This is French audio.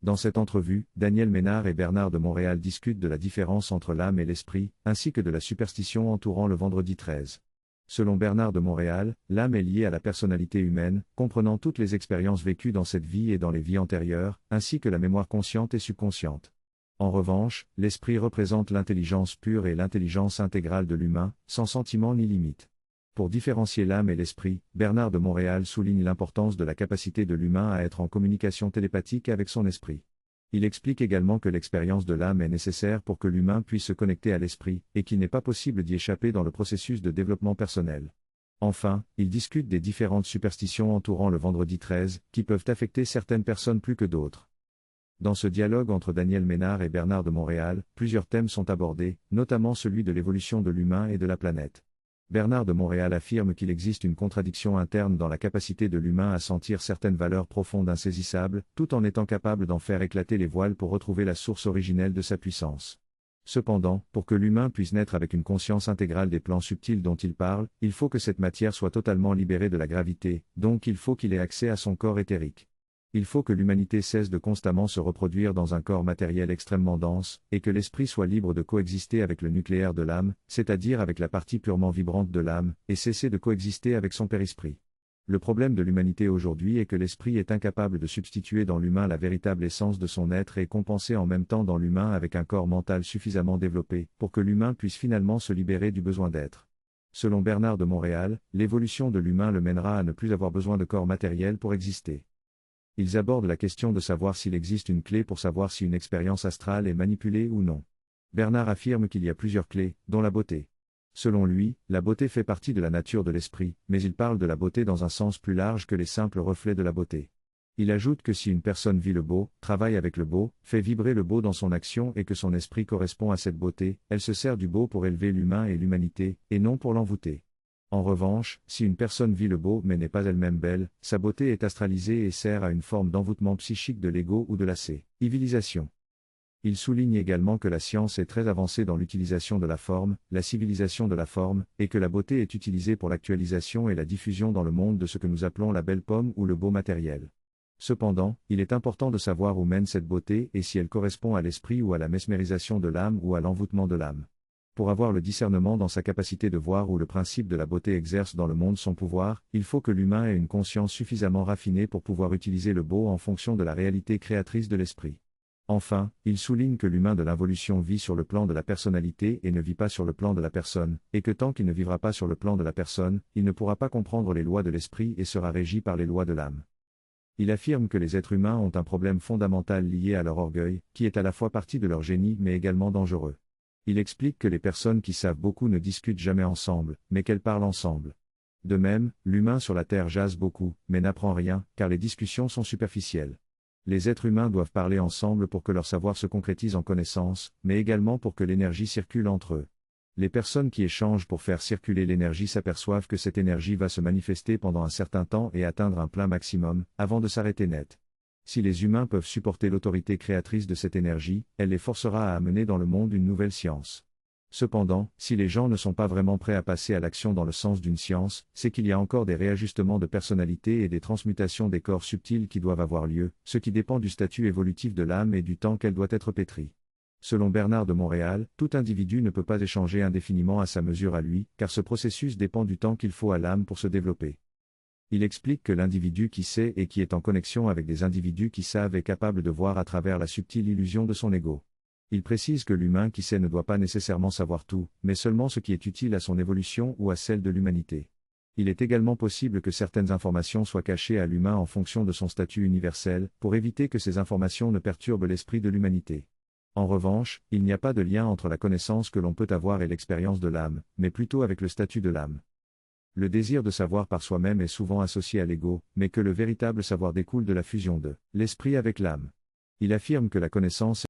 Dans cette entrevue, Daniel Ménard et Bernard de Montréal discutent de la différence entre l'âme et l'esprit, ainsi que de la superstition entourant le vendredi 13. Selon Bernard de Montréal, l'âme est liée à la personnalité humaine, comprenant toutes les expériences vécues dans cette vie et dans les vies antérieures, ainsi que la mémoire consciente et subconsciente. En revanche, l'esprit représente l'intelligence pure et l'intelligence intégrale de l'humain, sans sentiment ni limite. Pour différencier l'âme et l'esprit, Bernard de Montréal souligne l'importance de la capacité de l'humain à être en communication télépathique avec son esprit. Il explique également que l'expérience de l'âme est nécessaire pour que l'humain puisse se connecter à l'esprit, et qu'il n'est pas possible d'y échapper dans le processus de développement personnel. Enfin, il discute des différentes superstitions entourant le vendredi 13, qui peuvent affecter certaines personnes plus que d'autres. Dans ce dialogue entre Daniel Ménard et Bernard de Montréal, plusieurs thèmes sont abordés, notamment celui de l'évolution de l'humain et de la planète. Bernard de Montréal affirme qu'il existe une contradiction interne dans la capacité de l'humain à sentir certaines valeurs profondes insaisissables, tout en étant capable d'en faire éclater les voiles pour retrouver la source originelle de sa puissance. Cependant, pour que l'humain puisse naître avec une conscience intégrale des plans subtils dont il parle, il faut que cette matière soit totalement libérée de la gravité, donc il faut qu'il ait accès à son corps éthérique. Il faut que l'humanité cesse de constamment se reproduire dans un corps matériel extrêmement dense, et que l'esprit soit libre de coexister avec le nucléaire de l'âme, c'est-à-dire avec la partie purement vibrante de l'âme, et cesser de coexister avec son périsprit. Le problème de l'humanité aujourd'hui est que l'esprit est incapable de substituer dans l'humain la véritable essence de son être et compenser en même temps dans l'humain avec un corps mental suffisamment développé, pour que l'humain puisse finalement se libérer du besoin d'être. Selon Bernard de Montréal, l'évolution de l'humain le mènera à ne plus avoir besoin de corps matériel pour exister. Ils abordent la question de savoir s'il existe une clé pour savoir si une expérience astrale est manipulée ou non. Bernard affirme qu'il y a plusieurs clés, dont la beauté. Selon lui, la beauté fait partie de la nature de l'esprit, mais il parle de la beauté dans un sens plus large que les simples reflets de la beauté. Il ajoute que si une personne vit le beau, travaille avec le beau, fait vibrer le beau dans son action et que son esprit correspond à cette beauté, elle se sert du beau pour élever l'humain et l'humanité, et non pour l'envoûter. En revanche, si une personne vit le beau mais n'est pas elle-même belle, sa beauté est astralisée et sert à une forme d'envoûtement psychique de l'ego ou de la civilisation. Il souligne également que la science est très avancée dans l'utilisation de la forme, la civilisation de la forme, et que la beauté est utilisée pour l'actualisation et la diffusion dans le monde de ce que nous appelons la belle pomme ou le beau matériel. Cependant, il est important de savoir où mène cette beauté et si elle correspond à l'esprit ou à la mesmérisation de l'âme ou à l'envoûtement de l'âme. Pour avoir le discernement dans sa capacité de voir où le principe de la beauté exerce dans le monde son pouvoir, il faut que l'humain ait une conscience suffisamment raffinée pour pouvoir utiliser le beau en fonction de la réalité créatrice de l'esprit. Enfin, il souligne que l'humain de l'involution vit sur le plan de la personnalité et ne vit pas sur le plan de la personne, et que tant qu'il ne vivra pas sur le plan de la personne, il ne pourra pas comprendre les lois de l'esprit et sera régi par les lois de l'âme. Il affirme que les êtres humains ont un problème fondamental lié à leur orgueil, qui est à la fois partie de leur génie mais également dangereux. Il explique que les personnes qui savent beaucoup ne discutent jamais ensemble, mais qu'elles parlent ensemble. De même, l'humain sur la Terre jase beaucoup, mais n'apprend rien, car les discussions sont superficielles. Les êtres humains doivent parler ensemble pour que leur savoir se concrétise en connaissance, mais également pour que l'énergie circule entre eux. Les personnes qui échangent pour faire circuler l'énergie s'aperçoivent que cette énergie va se manifester pendant un certain temps et atteindre un plein maximum, avant de s'arrêter net. Si les humains peuvent supporter l'autorité créatrice de cette énergie, elle les forcera à amener dans le monde une nouvelle science. Cependant, si les gens ne sont pas vraiment prêts à passer à l'action dans le sens d'une science, c'est qu'il y a encore des réajustements de personnalité et des transmutations des corps subtils qui doivent avoir lieu, ce qui dépend du statut évolutif de l'âme et du temps qu'elle doit être pétrie. Selon Bernard de Montréal, tout individu ne peut pas échanger indéfiniment à sa mesure à lui, car ce processus dépend du temps qu'il faut à l'âme pour se développer. Il explique que l'individu qui sait et qui est en connexion avec des individus qui savent est capable de voir à travers la subtile illusion de son ego. Il précise que l'humain qui sait ne doit pas nécessairement savoir tout, mais seulement ce qui est utile à son évolution ou à celle de l'humanité. Il est également possible que certaines informations soient cachées à l'humain en fonction de son statut universel, pour éviter que ces informations ne perturbent l'esprit de l'humanité. En revanche, il n'y a pas de lien entre la connaissance que l'on peut avoir et l'expérience de l'âme, mais plutôt avec le statut de l'âme. Le désir de savoir par soi-même est souvent associé à l'ego, mais que le véritable savoir découle de la fusion de l'esprit avec l'âme. Il affirme que la connaissance